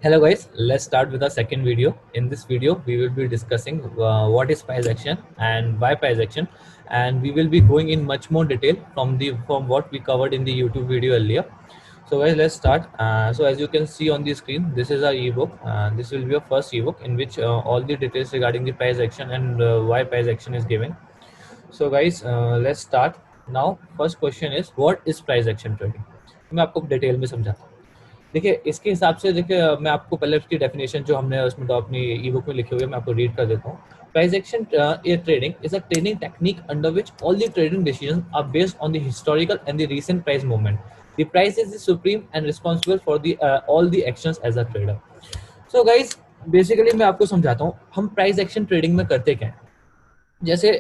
Hello guys, let's start with our second video. In this video, we will be discussing what is price action and why price action, and we will be going in much more detail from what we covered in the YouTube video earlier. So guys, let's start. So as you can see on the screen, this is our ebook. This will be your first ebook in which all the details regarding the price action and why price action is given. So guys, let's start. Now, first question is what is price action trading? मैं आपको detail में समझाता हूँ. देखिए इसके हिसाब से देखिए मैं आपको पहले उसकी डेफिनेशन जो हमने उसमें तो अपनी ई बुक में लिखी हुई है मैं आपको रीड कर देता हूँ. Price action trading is a trading technique under which all the trading decisions are based on the historical and the recent price movement. The price is the supreme and responsible for the all the actions as a trader. So guys basically मैं आपको समझाता हूँ हम price action trading में करते क्या है. जैसे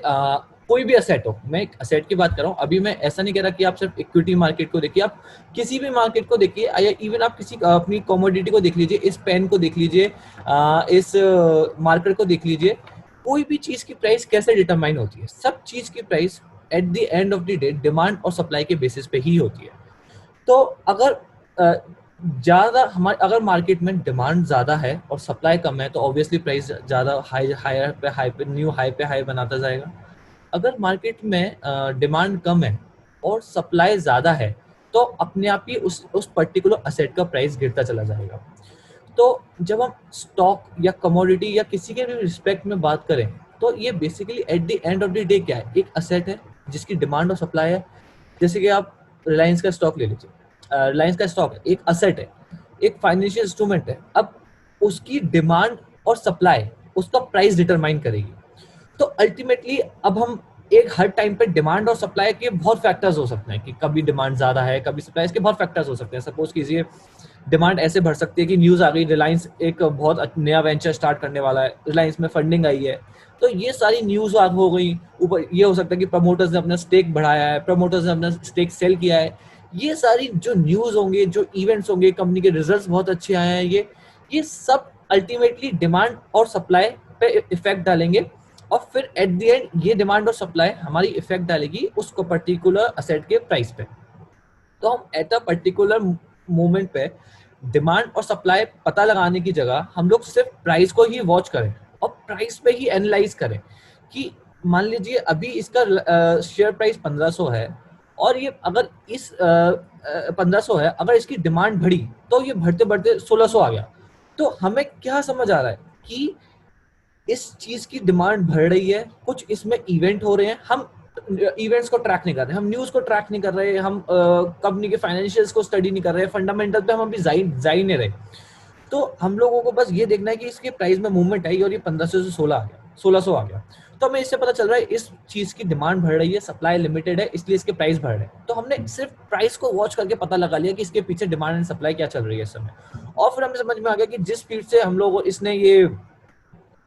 कोई भी असेट हो, मैं एक असेट की बात कर रहा हूँ. अभी मैं ऐसा नहीं कह रहा कि आप सिर्फ इक्विटी मार्केट को देखिए, आप किसी भी मार्केट को देखिए या इवन आप किसी अपनी कमोडिटी को देख लीजिए, इस पेन को देख लीजिए, इस मार्केट को देख लीजिए. कोई भी चीज की प्राइस कैसे डिटरमाइन होती है? सब चीज की price at the end of the day demand और सप्लाई के बेसिस पे ही होती है. तो अगर ज्यादा हमारे अगर मार्केट में डिमांड ज्यादा है और सप्लाई कम है तो ऑब्वियसली प्राइस ज्यादा हाई पे हाई बनाता जाएगा. अगर मार्केट में डिमांड कम है और सप्लाई ज्यादा है तो अपने आप ही उस पर्टिकुलर असेट का प्राइस गिरता चला जाएगा. तो जब हम स्टॉक या कमोडिटी या किसी के भी रिस्पेक्ट में बात करें तो ये basically at the end of the day क्या है? एक असेट है जिसकी डिमांड और सप्लाई है. जैसे कि आप रिलायंस का स्टॉक ले लीजिए. रिलायंस का स्टॉक है, एक असेट है, एक फाइनेंशियल इंस्ट्रूमेंट है. अब उसकी डिमांड और सप्लाई उसका प्राइस डिटरमाइन करेगी. तो अल्टीमेटली अब हम एक हर टाइम पे डिमांड और सप्लाई के बहुत फैक्टर्स हो सकते हैं कि कभी डिमांड ज्यादा है कभी सप्लाई, इसके बहुत फैक्टर्स हो सकते हैं. सपोज कीजिए डिमांड ऐसे बढ़ सकती है कि न्यूज आ गई रिलायंस एक बहुत नया वेंचर स्टार्ट करने वाला है, रिलायंस में फंडिंग आई है, तो ये सारी न्यूज हो गई. ऊपर ये हो सकता है कि प्रमोटर्स ने अपना स्टेक बढ़ाया है, प्रमोटर्स ने अपना स्टेक सेल किया है. ये सारी जो न्यूज होंगे, जो इवेंट्स होंगे, कंपनी के रिजल्ट्स बहुत अच्छे आए हैं, ये सब अल्टीमेटली डिमांड और सप्लाई पे इफेक्ट डालेंगे. और फिर एट द एंड ये डिमांड और सप्लाई हमारी इफेक्ट डालेगी उसको पर्टिकुलर असेट के प्राइस पे. तो हम एट अ पर्टिकुलर मोमेंट पे डिमांड और सप्लाई पता लगाने की जगह हम लोग सिर्फ प्राइस को ही वॉच करें और प्राइस पे ही एनालाइज करें कि मान लीजिए अभी इसका शेयर प्राइस 1500 है और ये अगर इस 1500 है, अगर इसकी डिमांड बढ़ी तो ये बढ़ते बढ़ते 1600 आ गया. तो हमें क्या समझ आ रहा है कि इस चीज की डिमांड बढ़ रही है, कुछ इसमें इवेंट हो रहे हैं. हम इवेंट्स को ट्रैक नहीं कर रहे, हम न्यूज को ट्रैक नहीं कर रहे, हम कंपनी के फाइनेंशियल्स को स्टडी नहीं कर रहे, फंडामेंटल पे हम अभी जा ही नहीं रहे. तो हम लोगों को बस ये देखना है कि इसके प्राइस में मूवमेंट आई और ये 1500 से 16 आ गया, 1600 आ गया. तो हमें इससे पता चल रहा है इस चीज की डिमांड बढ़ रही है, सप्लाई लिमिटेड है, इसलिए इसके प्राइस बढ़ रहे हैं. तो हमने सिर्फ प्राइस को वॉच करके पता लगा लिया कि इसके पीछे डिमांड एंड सप्लाई क्या चल रही है इस समय. और फिर हमें समझ में आ गया कि जिस स्पीड से हम लोग इसने ये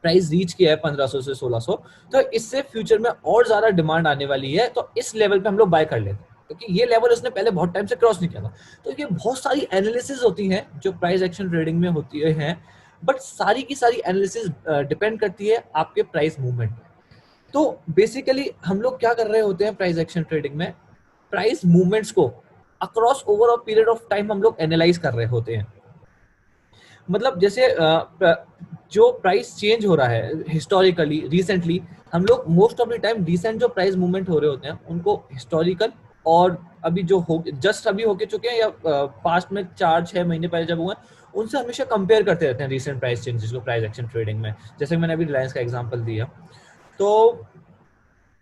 प्राइस रीच किया है 1500 से 1600, तो इससे फ्यूचर में और ज्यादा डिमांड आने वाली है, तो इस लेवल पे हम लोग बाय कर लेते हैं क्योंकि ये लेवल उसने पहले बहुत टाइम से क्रॉस नहीं किया था. तो ये बहुत सारी एनालिसिस होती हैं जो प्राइस एक्शन ट्रेडिंग में होती है, बट सारी की सारी एनालिसिस डिपेंड करती है आपके प्राइस मूवमेंट पे. तो बेसिकली हम लोग क्या कर रहे होते हैं प्राइस एक्शन ट्रेडिंग में, प्राइस मूवमेंट्स को across over of period of time हम लोग एनालाइज कर रहे होते हैं. मतलब जैसे जो प्राइस चेंज हो रहा है हिस्टोरिकली रिसेंटली, हम लोग most of the time recent जो प्राइस मूवमेंट हो रहे होते हैं उनको हिस्टोरिकल और अभी जो हो जस्ट अभी होके चुके हैं या पास्ट में 4-6 महीने पहले जब हुए हैं उनसे हमेशा कंपेयर करते रहते हैं रिसेंट प्राइस चेंजेस को प्राइस एक्शन ट्रेडिंग में. जैसे मैंने अभी रिलायंस का एग्जांपल दिया, तो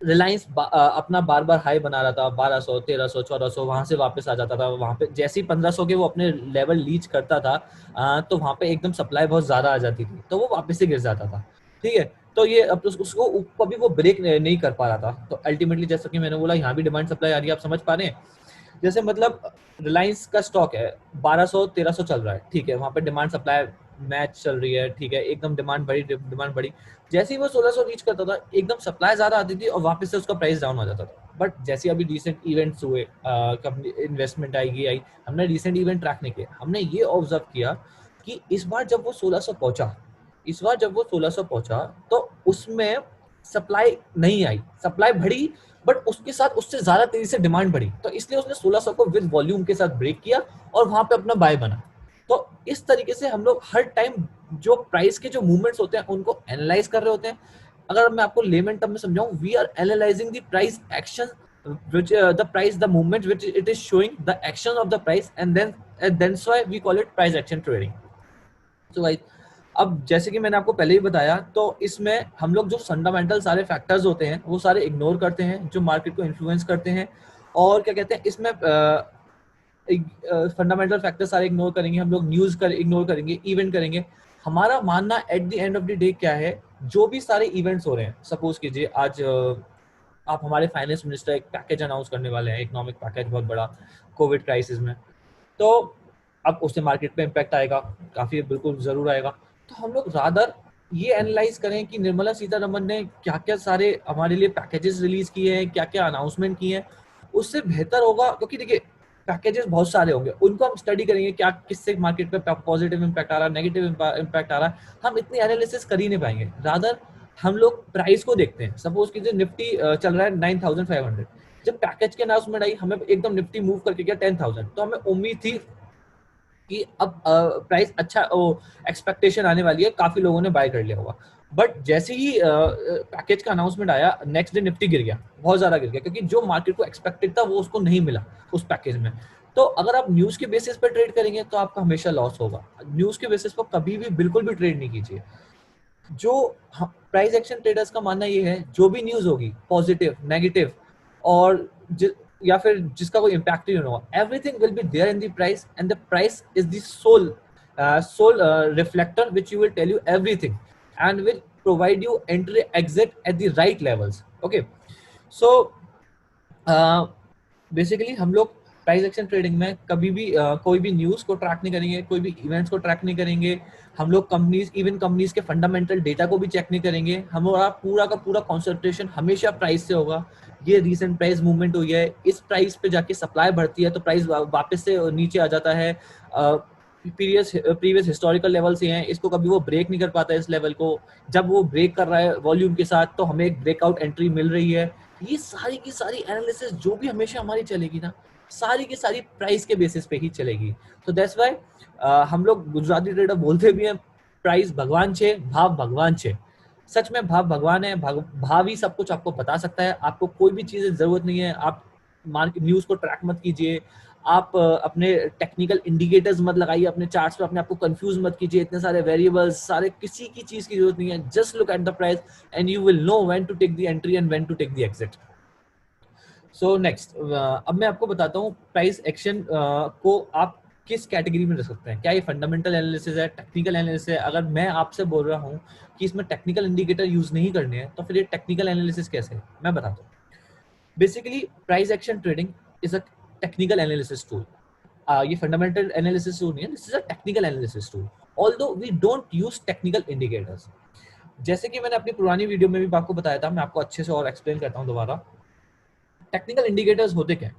रिलायंस अपना बार बार हाई बना रहा था 1200 1300 1400, वहां से वापस आ जाता था. वहां पे जैसे ही 1500 के वो अपने लेवल रीच करता था तो वहां पे एकदम सप्लाई बहुत ज्यादा आ जाती थी तो वो वापस से गिर जाता था. ठीक है, तो ये अब तो उसको कभी वो ब्रेक नहीं कर पा रहा था. तो अल्टीमेटली जैसा कि मैंने बोला यहाँ भी डिमांड सप्लाई आ रही है, आप समझ पा रहे हैं. जैसे मतलब रिलायंस का स्टॉक है 1200 1300 चल रहा है, ठीक है, वहां पे डिमांड सप्लाई मैच चल रही है, ठीक है, एकदम डिमांड बढ़ी. जैसे ही वो 1600 रीच करता था एकदम सप्लाई ज्यादा आती थी और वापस से उसका प्राइस डाउन हो जाता था. बट जैसे अभी रिसेंट इवेंट्स हुए, कंपनी इन्वेस्टमेंट आई, हमने रिसेंट इवेंट ट्रैक नहीं किया, हमने ये ऑब्जर्व किया कि इस बार जब वो 1600 पहुंचा तो उसमें सप्लाई नहीं आई, सप्लाई बढ़ी बट उसके साथ उससे ज्यादा तेजी से डिमांड बढ़ी. तो इसलिए उसने 1600 को विद वॉल्यूम के साथ ब्रेक किया और वहां पे अपना बाय बना. तो इस तरीके से हम लोग हर टाइम जो प्राइस के जो मूवमेंट्स होते हैं उनको एनालाइज कर रहे होते हैं. अगर मैं आपको लेमन टर्म में समझाऊं, we are analysing the price action which the price, the movement which it is showing, the action of the price, and then so we call it price action trading. So guys, अब जैसे कि मैंने आपको पहले ही बताया, तो इसमें हम लोग जो फंडामेंटल सारे फैक्टर्स होते हैं वो सारे इग्नोर करते हैं जो मार्केट को इन्फ्लुएंस करते हैं. और क्या कहते हैं, इसमें फंडामेंटल फैक्टर सारे इग्नोर करेंगे हम लोग, न्यूज इग्नोर करेंगे, इवेंट करेंगे. हमारा मानना at the end of the day क्या है, जो भी सारे इवेंट्स हो रहे हैं, सपोज कीजिए आज आप हमारे फाइनेंस मिनिस्टर एक पैकेज अनाउंस करने वाले हैं, इकोनॉमिक पैकेज बहुत बड़ा कोविड क्राइसिस में. तो अब उससे मार्केट पे इम्पैक्ट आएगा, काफी बिल्कुल जरूर आएगा. तो हम लोग रादर ये एनालाइज करें कि निर्मला सीतारमन ने क्या क्या सारे हमारे लिए पैकेजेस रिलीज किए हैं, क्या क्या अनाउंसमेंट किए हैं. उससे बेहतर होगा, क्योंकि देखिए पैकेजेस बहुत सारे होंगे, उनको हम स्टडी करेंगे क्या किससे मार्केट पे पॉजिटिव इम्पैक्ट आ रहा है, नेगेटिव इम्पैक्ट आ रहा है, हम इतनी एनालिसिस कर ही नहीं पाएंगे. रादर हम लोग प्राइस को देखते हैं. सपोज कीजिए निफ्टी चल रहा है 9500, जब पैकेज की अनाउंसमेंट आई हमें एकदम निफ्टी मूव करके गया 10,000, तो हमें उम्मीद थी कि अब प्राइस अच्छा एक्सपेक्टेशन आने वाली है, काफी लोगों ने बाय कर लिया होगा. बट जैसे ही पैकेज का अनाउंसमेंट आया, नेक्स्ट डे निफ्टी गिर गया, बहुत ज्यादा गिर गया, क्योंकि जो मार्केट को एक्सपेक्टेड था वो उसको नहीं मिला उस पैकेज में. तो अगर आप न्यूज के बेसिस पर ट्रेड करेंगे तो आपका हमेशा लॉस होगा. न्यूज के बेसिस पर कभी भी बिल्कुल भी ट्रेड नहीं कीजिए. जो प्राइस एक्शन ट्रेडर्स का मानना ये है, जो भी न्यूज होगी पॉजिटिव, नेगेटिव, और या फिर जिसका कोई इम्पैक्ट नहीं होगा, everything will be there in the price, and the price is the sole reflector which you will tell you everything and will provide you entry exit at the right levels. Okay, so basically हम लोग price action trading में कभी भी कोई भी news को track नहीं करेंगे, कोई भी इवेंट्स को ट्रैक नहीं करेंगे. हम लोग कंपनीज के फंडामेंटल डेटा को भी चेक नहीं करेंगे. हमारा पूरा का पूरा कॉन्सेंट्रेशन हमेशा प्राइस से होगा. ये रीसेंट प्राइस मूवमेंट हुई है, इस प्राइस पे जाके सप्लाई बढ़ती है तो प्राइस वापस से नीचे आ जाता है. प्रीवियस हिस्टोरिकल लेवल से हैं, इसको कभी वो ब्रेक नहीं कर पाता है इस लेवल को. जब वो ब्रेक कर रहा है वॉल्यूम के साथ तो हमें एक ब्रेकआउट एंट्री मिल रही है. ये सारी की सारी एनालिसिस जो भी हमेशा हमारी चलेगी ना, सारी की सारी प्राइस के बेसिस पे ही चलेगी. तो दैट्स व्हाई हम लोग गुजराती ट्रेडर बोलते भी हैं, प्राइस भगवान छे, भाव भगवान छे. सच में भाव भगवान है, भाव ही सब कुछ आपको बता सकता है. आपको कोई भी चीज जरूरत नहीं है, आप मार्केट न्यूज को ट्रैक मत कीजिए, आप अपने टेक्निकल इंडिकेटर्स मत लगाइए अपने चार्ट्स पे, अपने आप को कंफ्यूज मत कीजिए. इतने सारे वेरिएबल्स, सारे किसी की चीज की जरूरत नहीं है. Just look at the price and you will know when to take the entry and when to take the exit. So next, अब मैं आपको बताता हूँ प्राइस एक्शन को आप किस कैटेगरी में रख सकते हैं. क्या ये फंडामेंटल एनालिसिस है, टेक्निकल एनालिसिस है? अगर मैं आपसे बोल रहा हूँ कि इसमें टेक्निकल इंडिकेटर यूज नहीं करने हैं, तो फिर ये टेक्निकल एनालिसिस कैसे है, मैं बताता हूँ. Basically price action trading is a technical analysis tool. ये फंडामेंटल एनालिसिस टूल नहीं है, this is a technical analysis tool. Although we don't use technical indicators. जैसे कि मैंने अपनी पुरानी वीडियो में भी आपको बताया था, मैं आपको अच्छे से और एक्सप्लेन करता हूँ दोबारा. टेक्निकल इंडिकेटर्स होते क्या हैं?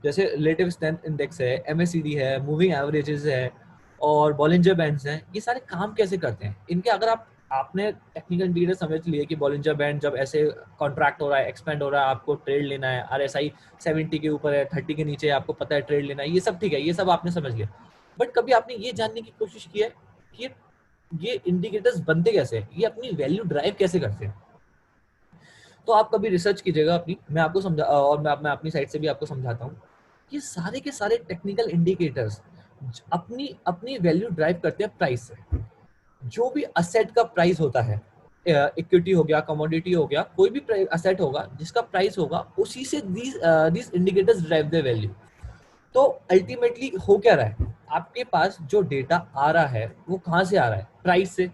जैसे रिलेटिव स्ट्रेंथ इंडेक्स है, एमएसीडी है, मूविंग एवरेजेस है, और बॉलिंजर बैंड्स हैं. ये सारे काम कैसे करते हैं इनके? अगर आपने टेक्निकल इंडिकेटर समझ लिए कि बॉलिंजर बैंड जब ऐसे कॉन्ट्रैक्ट हो रहा है, एक्सपेंड हो रहा है, आपको ट्रेड लेना है, आरएसआई 70 के ऊपर है, 30 के नीचे है, आपको पता है ट्रेड लेना है, ये सब ठीक है, ये सब आपने समझ लिया. बट कभी आपने ये जानने की कोशिश की है कि ये इंडिकेटर्स बनते कैसे हैं, ये अपनी वैल्यू ड्राइव कैसे करते हैं? तो आप कभी रिसर्च कीजिएगा अपनी, मैं आपको समझा, और मैं अपनी साइड से भी आपको समझाता हूँ. ये सारे के सारे टेक्निकल इंडिकेटर्स अपनी अपनी वैल्यू ड्राइव करते हैं प्राइस से. जो भी असेट का प्राइस होता है, इक्विटी हो गया, कमोडिटी हो गया, कोई भी असेट होगा जिसका प्राइस होगा, उसी से these indicators drive the value. तो अल्टीमेटली हो क्या रहा है, आपके पास जो डेटा आ रहा है वो कहाँ से आ रहा है? प्राइस से.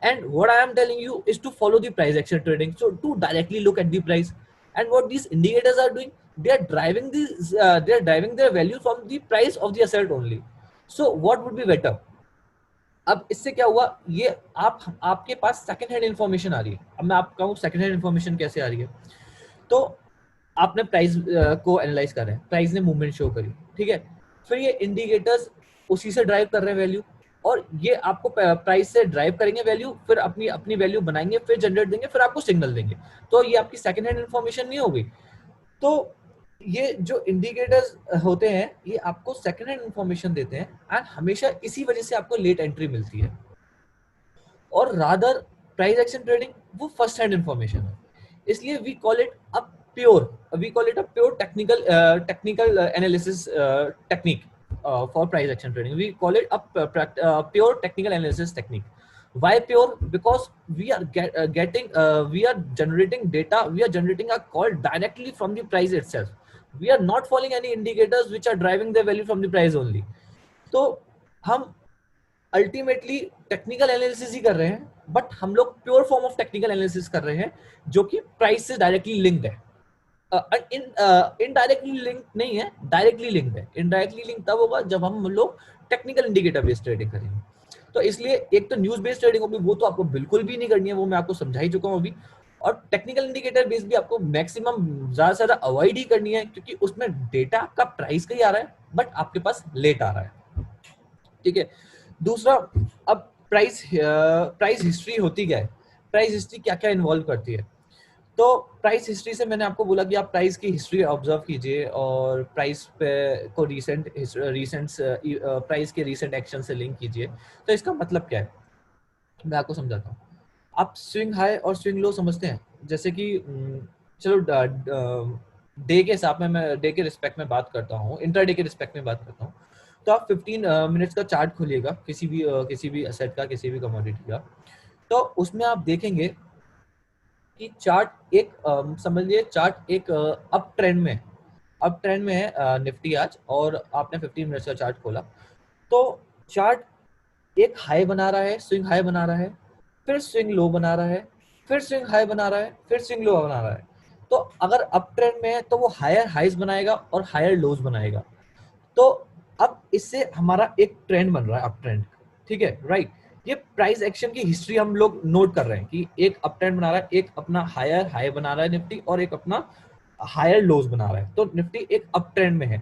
And what I am telling you is to follow the price action trading. So to directly look at the price, and what these indicators are doing, they are driving their value from the price of the asset only. So what would be better? अब इससे क्या हुआ, ये आपके पास second hand information आ रही है. अब मैं आपको कहूँ सेकंड हैंड इंफॉर्मेशन कैसे आ रही है. तो आपने प्राइस को एनालाइज कर रहे हैं, प्राइस ने मूवमेंट शो करी, ठीक है, फिर ये इंडिकेटर्स उसी से ड्राइव कर रहे हैं वैल्यू, और ये आपको प्राइस से ड्राइव करेंगे वैल्यू, फिर अपनी अपनी वैल्यू बनाएंगे, फिर जनरेट देंगे, फिर आपको सिग्नल देंगे. तो ये आपकी सेकंड हैंड इंफॉर्मेशन नहीं होगी. तो ये जो इंडिकेटर्स होते हैं ये आपको सेकंड हैंड इंफॉर्मेशन देते हैं एंड हमेशा इसी वजह से आपको लेट एंट्री मिलती है। और रादर प्राइस एक्शन ट्रेडिंग वो फर्स्ट हैंड इंफॉर्मेशन है, इसलिए we call it a pure technical analysis technique for price action trading. We call it a pure technical analysis technique. Why pure? Because we are we are generating data, we are generating a call directly from the price itself. We are not following any indicators which are driving the value from the price only. तो हम ultimately technical analysis ही कर रहे हैं, but हम लोग pure form of technical analysis कर रहे हैं जो कि प्राइस से डायरेक्टली लिंक्ड है। इनडायरेक्टली लिंक नहीं है, डायरेक्टली लिंक्ड है। इनडायरेक्टली लिंक तब होगा जब हम लोग टेक्निकल इंडिकेटर बेस्ड ट्रेडिंग करेंगे। तो इसलिए एक तो न्यूज बेस्ड ट्रेडिंग होगी, वो तो आपको बिल्कुल भी नहीं करनी है, वो मैं आपको समझा ही चुका हूँ अभी। और टेक्निकल इंडिकेटर बेस्ड भी आपको मैक्सिमम ज्यादा से ज्यादा अवॉइड ही करनी है, क्योंकि उसमें डेटा का प्राइस का ही आ रहा है बट आपके पास लेट आ रहा है। ठीक है। दूसरा, अब प्राइस हिस्ट्री होती क्या है, प्राइस हिस्ट्री क्या क्या इन्वॉल्व करती है। तो प्राइस हिस्ट्री से मैंने आपको बोला कि आप प्राइस की हिस्ट्री ऑब्जर्व कीजिए और प्राइस पे को रीसेंट प्राइस के रीसेंट एक्शन से लिंक कीजिए। तो इसका मतलब क्या है, मैं आपको समझाता हूँ। आप स्विंग हाई और स्विंग लो समझते हैं, जैसे कि चलो डे के हिसाब में, मैं डे के रिस्पेक्ट में बात करता हूँ, इंट्राडे के रिस्पेक्ट में बात करता हूँ। तो आप 15 मिनट्स का चार्ट खोलिएगा किसी भी असेट का, किसी भी कमोडिटी का, तो उसमें आप देखेंगे कि चार्ट एक समझिए चार्ट एक अप ट्रेंड में है निफ्टी आज, और आपने 15 मिनट्स का चार्ट खोला तो चार्ट एक हाई बना रहा है, स्विंग हाई बना रहा है, फिर स्विंग लो बना रहा है, फिर स्विंग हाई बना रहा है, फिर स्विंग लो बना रहा है। तो अगर अप ट्रेंड में है तो वो हायर हाइज बनाएगा और हायर लोज बनाएगा। तो अब इससे हमारा एक ट्रेंड बन रहा है, अप ट्रेंड। ठीक है, राइट। ये प्राइस एक्शन की हिस्ट्री हम लोग नोट कर रहे हैं कि एक अप ट्रेंड बना रहा है, एक अपना हायर हाई बना रहा है निफ्टी, और एक अपना हायर लोज बना रहा है। तो निफ्टी एक अप ट्रेंड में है।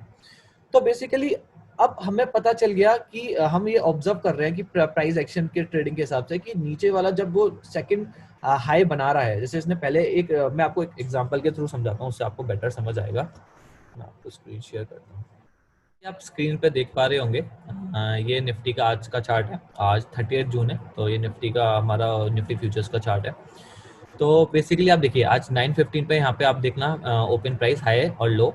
तो बेसिकली अब हमें पता चल गया कि हम ये ऑब्जर्व कर रहे हैं कि प्राइस एक्शन के ट्रेडिंग के हिसाब से कि नीचे वाला जब वो सेकंड हाई बना रहा है, जैसे इसने पहले एक मैं आपको एक एग्जांपल के थ्रू समझाता हूँ, उससे आपको बेटर समझ आएगा। मैं आपको स्क्रीन शेयर करता हूँ। आप स्क्रीन पे देख पा रहे होंगे, ये निफ्टी का आज का चार्ट है। आज 30 जून है, तो ये निफ्टी का हमारा निफ्टी फ्यूचर्स का चार्ट है। तो बेसिकली आप देखिए आज 9:15 पे यहाँ पे आप देखना ओपन प्राइस हाई और लो।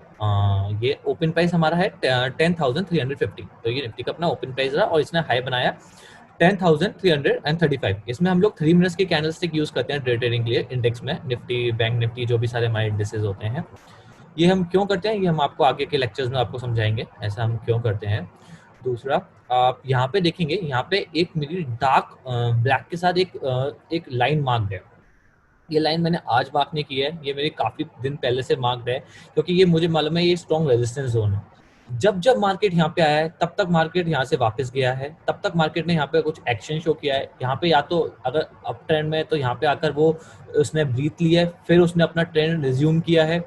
ये ओपन प्राइस हमारा है 10,350। तो ये निफ्टी का अपना ओपन प्राइस रहा और इसने हाई बनाया 10,335। इसमें हम लोग 3 मिनट्स की कैंडलस्टिक यूज करते हैं डे ट्रेडिंग के लिए इंडेक्स में, निफ्टी, बैंक निफ्टी, जो भी सारे हमारे इंडेक्सेस होते हैं। ये हम क्यों करते हैं, ये हम आपको आगे के लेक्चर्स में आपको समझाएंगे ऐसा हम क्यों करते हैं। दूसरा, आप यहाँ पे देखेंगे, यहाँ पे एक मेरी डार्क ब्लैक के साथ एक लाइन मार्क्ड है। ये लाइन मैंने आज मार्क नहीं की है, ये मेरी काफी दिन पहले से मार्क्ड है, क्योंकि ये मुझे मालूम है ये स्ट्रॉन्ग रेजिस्टेंस जोन है। जब जब मार्केट यहाँ पे आया है तब तक मार्केट यहाँ से वापस गया है, तब तक मार्केट ने यहाँ पे कुछ एक्शन शो किया है। यहाँ पे या तो अगर अप ट्रेंड में है तो यहाँ पे आकर वो उसने ब्रीथ लिया है, फिर उसने अपना ट्रेंड रिज्यूम किया है,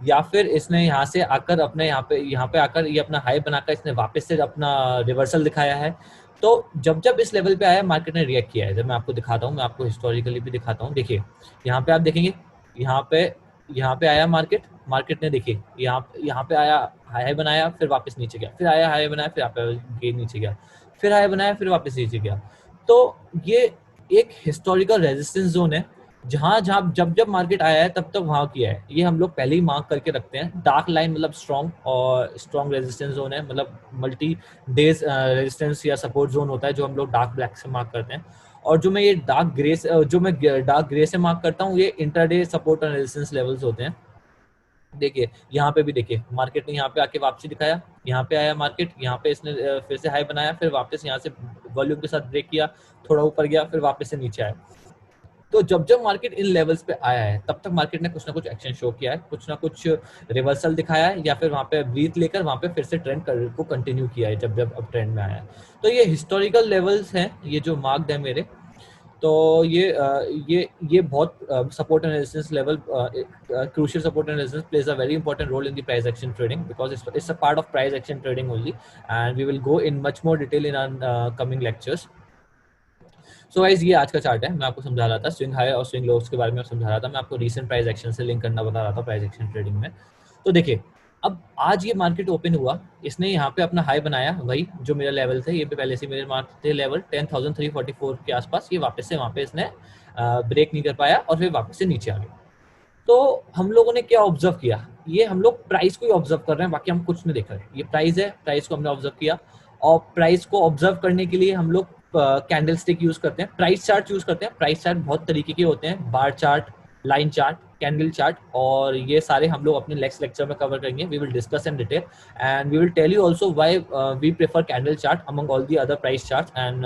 या फिर इसने यहाँ से आकर अपने यहाँ पे आकर ये अपना हाई बनाकर इसने वापस से अपना रिवर्सल दिखाया है। तो जब जब इस लेवल पे आया मार्केट ने रिएक्ट किया है। जब मैं आपको दिखाता हूँ, मैं आपको हिस्टोरिकली भी दिखाता हूँ। देखिए यहाँ पे आप देखेंगे, यहाँ पे आया मार्केट ने, देखिए यहाँ पे आया, हाई बनाया, फिर वापस नीचे गया, फिर आया, हाई बनाया, फिर यहाँ नीचे गया, फिर हाई बनाया, फिर वापस नीचे गया। तो ये एक हिस्टोरिकल रेजिस्टेंस जोन है, जहां जहां जब जब मार्केट आया है तब तक वहां किया है। ये हम लोग पहले ही मार्क करके रखते हैं। डार्क लाइन मतलब स्ट्रॉन्ग, और स्ट्रॉन्ग रेजिस्टेंस जोन है, मतलब मल्टी डेज रेजिस्टेंस या सपोर्ट जोन होता है, जो हम लोग डार्क ब्लैक से मार्क करते हैं। और जो मैं डार्क ग्रे से मार्क करता हूँ, ये इंटरडे सपोर्ट और रेजिस्टेंस लेवल्स होते हैं। देखिए यहाँ पे भी देखिए, मार्केट ने यहाँ पे आके वापसी दिखाया, यहाँ पे आया मार्केट, यहाँ पे इसने फिर से हाई बनाया, फिर वापस यहाँ से वॉल्यूम के साथ ब्रेक किया, थोड़ा ऊपर गया, फिर वापस से नीचे आया। तो जब जब मार्केट इन लेवल्स पे आया है तब तक मार्केट ने कुछ ना कुछ एक्शन शो किया है, कुछ ना कुछ रिवर्सल दिखाया है, या फिर वहां पे ब्रीथ लेकर वहां पे फिर से ट्रेंड को कंटिन्यू किया है जब जब अब ट्रेंड में आया है। तो ये हिस्टोरिकल लेवल्स हैं, ये जो मार्क्ड है मेरे। तो ये बहुत support and resistance level, crucial support and resistance plays a very important role in the price action trading, because it's a part of price action trading only, and we will go in much more detail in our coming lectures. So guys, ये आज का chart है। मैं आपको समझा रहा था swing high और स्विंग लोस के बारे में समझा रहा था। मैं आपको रीसेंट प्राइस एक्शन से लिंक करना बता रहा था प्राइस एक्शन ट्रेडिंग में। तो देखिए अब आज ये मार्केट ओपन हुआ, इसने यहाँ पे अपना हाई बनाया, वही जो मेरा लेवल थे, ये पे पहले से मेरे मार्क थे लेवल 10,344 के आसपास, ये वापस से वहाँ पे इसने ब्रेक नहीं कर पाया और फिर वापस से नीचे आ गया। तो हम लोगों ने क्या ऑब्जर्व किया, ये हम लोग प्राइस को ही ऑब्जर्व कर रहे हैं, बाकी हम कुछ नहीं देख रहे। ये प्राइस है, प्राइस को हमने ऑब्जर्व किया, और प्राइस को ऑब्जर्व करने के लिए हम लोग कैंडल स्टिक यूज करते हैं, प्राइस चार्ट यूज करते हैं। प्राइस चार्ट बहुत तरीके के होते हैं, bar chart, line chart, candle chart, और ये सारे हम लोग अपने नेक्स्ट लेक्चर में कवर करेंगे। We will discuss in detail and we will tell you also why we prefer candle chart among all the other price charts and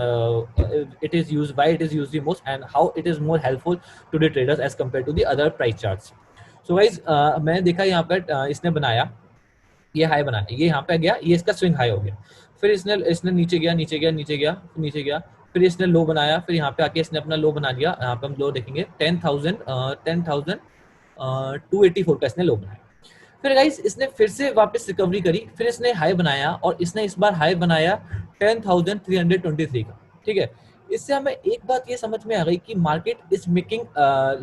it is used, why it is used the most and how it is more helpful to the traders as compare to the other price charts. So guys मैंने देखा यहाँ पर इसने बनाया, ये high बनाया, ये यहाँ पे गया, ये इसका स्विंग हाई हो गया, फिर इसने इसने नीचे गया, नीचे गया, नीचे गया, नीचे गया, फिर इसने लो बनाया, फिर यहाँ पे आके इसने अपना लो बना दिया। यहाँ पे हम लो देखेंगे 10,284 का इसने लो बनाया। फिर गाइस इसने फिर से वापस रिकवरी करी, फिर इसने हाई बनाया और इसने इस बार हाई बनाया 10,323 का। ठीक है, इससे हमें एक बात ये समझ में आ गई कि market is making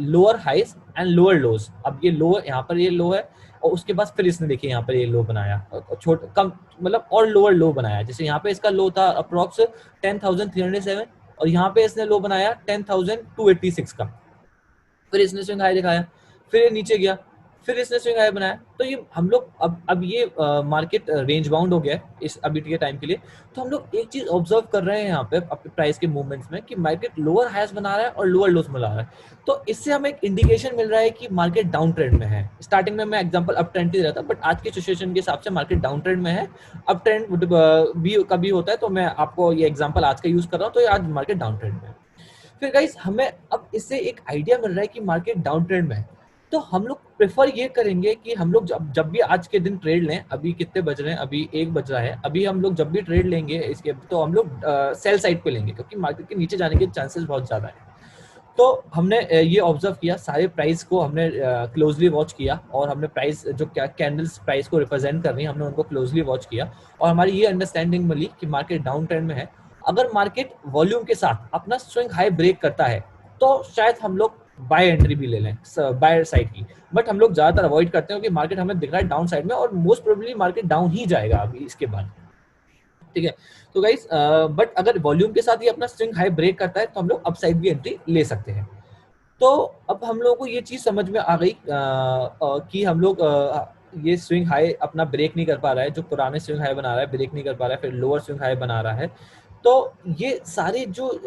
lower highs and lower lows. अब ये लो, यहाँ पर ये लो है, और उसके बाद फिर इसने देखिए यहाँ पर ये लो बनाया, छोटा कम मतलब और लोअर लो बनाया। जैसे यहाँ पे इसका लो था अप्रोक्स 10,307 और यहाँ पे इसने लो बनाया 10,286 का, फिर इसने स्विंग हाई दिखाया, फिर ये नीचे गया, फिर इसने स्विंग हाई बनाया। तो ये हम लोग अब ये मार्केट रेंज बाउंड हो गया है इस अभी के टाइम के लिए। तो हम लोग एक चीज ऑब्जर्व कर रहे हैं यहाँ पे अपने प्राइस के मूवमेंट्स में कि मार्केट लोअर हाईस बना रहा है और लोअर लोस बना रहा है। तो इससे हमें एक इंडिकेशन मिल रहा है कि मार्केट डाउन ट्रेंड में है। स्टार्टिंग में मैं एग्जांपल अप ट्रेंड ही रहता, बट आज की सिचुएशन के हिसाब से मार्केट डाउन ट्रेंड में है। अप ट्रेंड भी कभी होता है, तो मैं आपको ये एग्जांपल आज का यूज कर रहा हूँ, तो आज मार्केट डाउन ट्रेंड में है। फिर गाइस हमें अब इससे एक आइडिया मिल रहा है कि मार्केट डाउन ट्रेंड में है। तो हम लोग प्रेफर ये करेंगे कि हम लोग जब भी आज के दिन ट्रेड लें, अभी कितने बज रहे हैं, अभी 1 बज रहा है, अभी हम लोग जब भी ट्रेड लेंगे इसके, तो हम लोग सेल साइड पे लेंगे, क्योंकि मार्केट के नीचे जाने के चांसेस बहुत ज़्यादा है। तो हमने ये ऑब्जर्व किया, सारे प्राइस को हमने क्लोजली वॉच किया, और हमने प्राइस जो क्या कैंडल्स प्राइस को रिप्रेजेंट कर रही हैं, हमने उनको क्लोजली वॉच किया, और हमारी ये अंडरस्टैंडिंग मिली कि मार्केट डाउन ट्रेंड में है। अगर मार्केट वॉल्यूम के साथ अपना स्विंग हाई ब्रेक करता है तो शायद हम लोग बाय एंट्री भी ले लें बायर साइड की, बट हम लोग ज्यादातर अवॉइड करते हैं, क्योंकि मार्केट हमें दिख रहा है डाउन साइड में, और मोस्ट प्रोबेबली मार्केट डाउन ही जाएगा अभी इसके बाद। ठीक है, तो गाइस बट अगर वॉल्यूम के साथ ही अपना स्विंग हाई ब्रेक करता है तो हम लोग अपसाइड भी एंट्री ले सकते हैं। तो अब हम लोगों को ये चीज समझ में आ गई कि हम लोग ये स्विंग हाई अपना ब्रेक नहीं कर पा रहा है, जो पुराने स्विंग हाई बना रहा है ब्रेक नहीं कर पा रहा है, फिर लोअर स्विंग हाई बना रहा है। तो ये सारे जो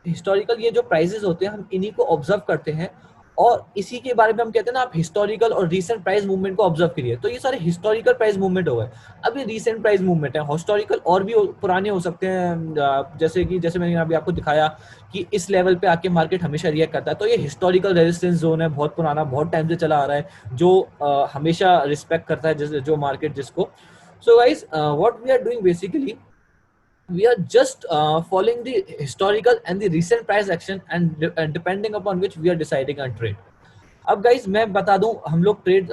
हिस्टोरिकल ये जो प्राइसेस होते हैं, हम इन्हीं को ऑब्जर्व करते हैं, और इसी के बारे में हम कहते हैं ना, आप हिस्टोरिकल और रीसेंट प्राइस मूवमेंट को ऑब्जर्व करिए। तो ये सारे हिस्टोरिकल प्राइस मूवमेंट हो गए, अब ये रीसेंट प्राइस मूवमेंट है। हिस्टोरिकल और भी पुराने हो सकते हैं, जैसे मैंने अभी आपको दिखाया कि इस लेवल पे आके मार्केट हमेशा रिएक्ट करता है, तो ये हिस्टोरिकल रेजिस्टेंस जोन है, बहुत पुराना, बहुत टाइम से चला आ रहा है, जो हमेशा रिस्पेक्ट करता है जो मार्केट जिसको। So guys what we are doing basically, we are just following the historical and the recent price action, and depending upon which we are deciding on trade. अब गाइज मैं बता दूं, हम लोग ट्रेड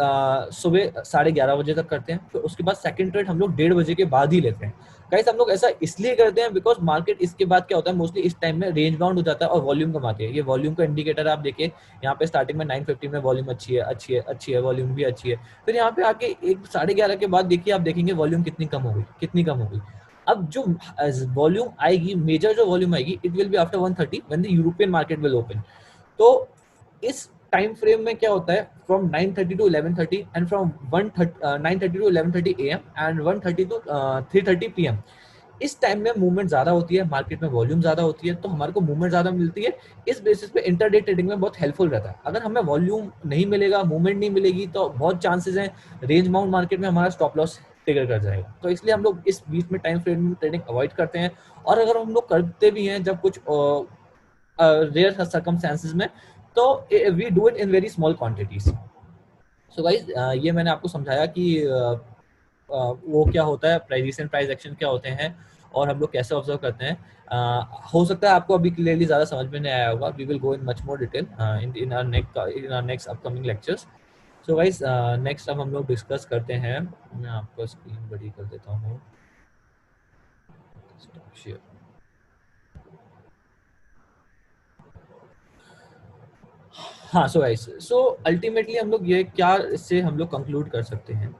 सुबह 11:30 बजे तक करते हैं, फिर उसके बाद सेकंड ट्रेड हम लोग 1:30 बजे के बाद ही लेते हैं। गाइज हम लोग ऐसा इसलिए करते हैं बिकॉज मार्केट इसके बाद क्या होता है, मोस्टली इस टाइम में रेंज बाउंड हो जाता है और वॉल्यूम कम आती है। ये वॉल्यूम का इंडिकेटर आप देखिए, यहाँ पे स्टार्टिंग में 950 में वॉल्यूम अच्छी है, अच्छी है, अच्छी है, वॉल्यूम भी अच्छी है। फिर यहाँ पे आके 11:30 के बाद देखिए, आप देखेंगे वॉल्यूम कितनी कम हो गई, कितनी कम हो गई। अब जो वॉल्यूम आएगी, मेजर जो वॉल्यूम आएगी, it will be after 1:30 when the European market will open. तो इस टाइम फ्रेम में क्या होता है, from 9:30 to 11:30 and from 9:30 to 11:30 AM and 1:30 to 3:30 PM, इस टाइम में मूवमेंट ज्यादा होती है, मार्केट में वॉल्यूम ज्यादा होती है, तो हमारे को मूवमेंट ज्यादा मिलती है। इस बेसिस पे इंटरडे ट्रेडिंग में बहुत हेल्पफुल रहता है। अगर हमें वॉल्यूम नहीं मिलेगा, मूवमेंट नहीं मिलेगी, तो बहुत चांसेस हैं रेंज बाउंड मार्केट में हमारा स्टॉप लॉस ट्रिगर कर जाएगा। तो इसलिए हम लोग इस बीच में टाइम फ्रेम में ट्रेडिंग अवॉइड करते हैं, और अगर हम लोग करते भी हैं जब कुछ रेयर सर्कमस्टेंसेस में, तो we do it in very small quantities. So guys ये मैंने आपको समझाया कि वो क्या होता है, रीसेंट प्राइस एक्शन क्या होते हैं, और हम लोग कैसे ऑब्जर्व करते हैं। हो सकता है आपको अभी क्लियरली ज़्यादा समझ में नहीं आया होगा। We will go in much more detail in our next upcoming lectures. So guys next अब हम लोग डिस्कस करते हैं, मैं आपको स्क्रीन बड़ी कर देता हूँ। हाँ, सो गाइस, सो अल्टीमेटली हम लोग ये क्या इससे हम लोग कंक्लूड कर सकते हैं।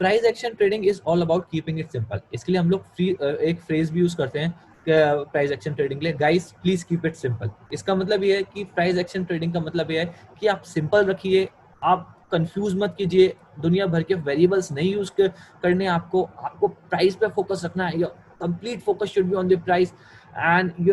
Price action trading is all about keeping it simple. इसके लिए हम लोग एक फ्रेज भी यूज करते हैं प्राइस एक्शन ट्रेडिंग के लिए, guys please keep it simple. इसका मतलब ये है कि प्राइस एक्शन ट्रेडिंग का मतलब ये है कि आप सिंपल रखिए, आप कंफ्यूज मत कीजिए, दुनिया भर के वेरिएबल्स नहीं यूज करने आपको, आपको प्राइस पे फोकस रखना है। Complete focus should be on the price, and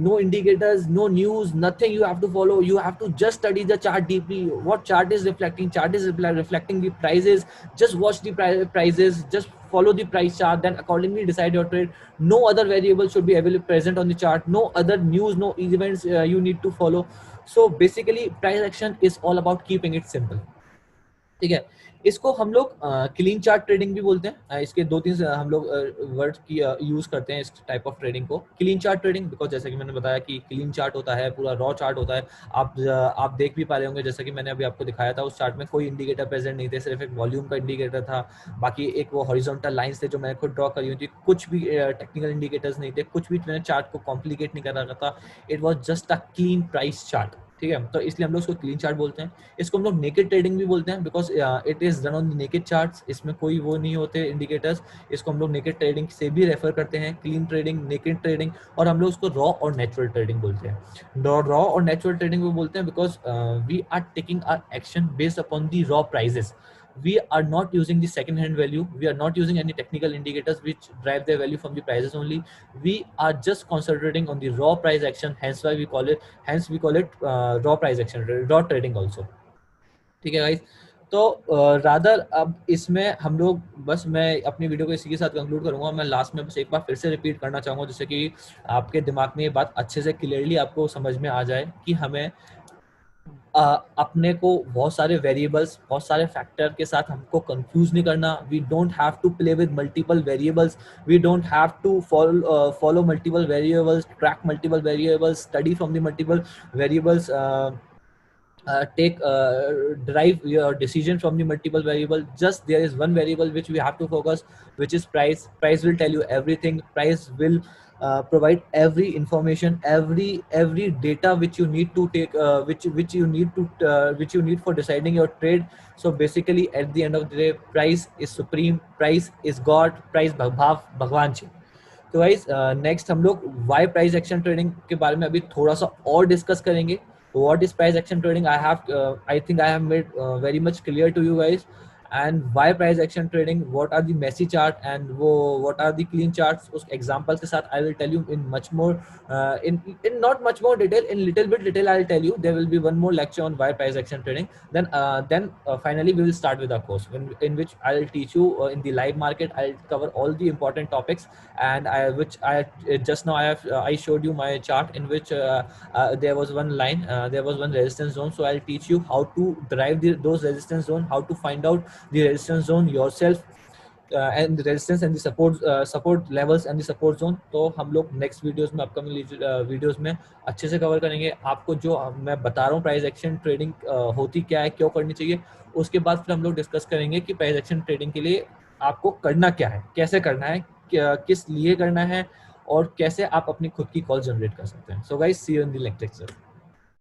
no indicators, no news, nothing you have to follow. You have to just study the chart deeply. What chart is reflecting? Chart is reflecting the prices. Just watch the prices, just follow the price chart, then accordingly decide your trade. No other variable should be available present on the chart, no other news, no events you need to follow. So basically price action is all about keeping it simple, ठीक है। इसको हम लोग clean chart trading भी बोलते हैं। इसके दो तीन हम लोग वर्ड की यूज करते हैं इस टाइप ऑफ ट्रेडिंग को, क्लीन चार्ट ट्रेडिंग, बिकॉज जैसे कि मैंने बताया कि क्लीन चार्ट होता है, पूरा रॉ चार्ट होता है। आप देख भी पा रहे होंगे, जैसे कि मैंने अभी आपको दिखाया था, उस चार्ट में कोई इंडिकेटर प्रेजेंट नहीं थे, सिर्फ एक वॉल्यूम का इंडिकेटर था, बाकी एक वो हॉरिजॉन्टल लाइंस थे जो मैंने खुद ड्रॉ करी हुई थी, कुछ भी टेक्निकल इंडिकेटर्स नहीं थे, कुछ भी मैंने चार्ट को कॉम्प्लिकेट नहीं कर रखा था। It was just a clean price chart, ठीक है। तो इसलिए हम लोग उसको क्लीन चार्ट बोलते हैं। इसको हम लोग नेकेड ट्रेडिंग भी बोलते हैं, because it is done on the naked charts, इसमें कोई वो नहीं होते इंडिकेटर्स। इसको हम लोग नेकेड ट्रेडिंग से भी रेफर करते हैं, क्लीन ट्रेडिंग, नेकेड ट्रेडिंग, और हम लोग उसको रॉ और नेचुरल ट्रेडिंग बोलते हैं। रॉ और नेचुरल ट्रेडिंग भी बोलते हैं because we are taking our action based upon the raw prices. We are not using the second hand value, we are not using any technical indicators which drive their value from the prices only. We are just concentrating on the raw price action, hence we call it raw price action, raw trading also, ठीक है guys. तो rather अब इसमें हम लोग, बस मैं अपनी वीडियो को इसी के साथ कंक्लूड करूंगा। मैं लास्ट में बस एक बार फिर से रिपीट करना चाहूंगा, जिससे कि आपके दिमाग में ये बात अच्छे से क्लियरली आपको समझ में आ जाए कि हमें अपने को बहुत सारे वेरिएबल्स, बहुत सारे फैक्टर के साथ हमको कंफ्यूज नहीं करना। We don't have to play with multiple variables, we don't have to follow multiple variables, track multiple variables, study from the multiple variables, derive your decision from the multiple variable. Just there is one variable which we have to focus, which is price. Price will tell you everything. Price will provide every information, every data which you need to take, which you need for deciding your trade. So basically at the end of the day, price is supreme, price is God, price भगवान जी। तो guys next हम लोग Y price action trading के बारे में अभी थोड़ा सा और डिस्कस करेंगे। What is price action trading? I think I have made very much clear to you guys. And why price action trading? What are the messy chart and what are the clean charts? उस examples के साथ I will tell you in much more in not much more detail, in little bit detail I'll tell you. There will be one more lecture on why price action trading. Then finally we will start with our course in which I'll teach you in the live market. I'll cover all the important topics, and just now I showed you my chart in which there was one line, there was one resistance zone. So I'll teach you how to derive those resistance zone, how to find out the resistance zone yourself, and the resistance and the support levels and the support zone. तो हम लोग next videos में, upcoming videos में अच्छे से cover करेंगे। आपको जो मैं बता रहा हूँ प्राइस एक्शन ट्रेडिंग होती क्या है, क्यों करनी चाहिए, उसके बाद फिर हम लोग डिस्कस करेंगे कि प्राइस एक्शन ट्रेडिंग के लिए आपको करना क्या है, कैसे करना है, किस लिए करना है, और कैसे आप अपनी खुद की कॉल जनरेट कर सकते हैं। So guys, see you in the next lecture.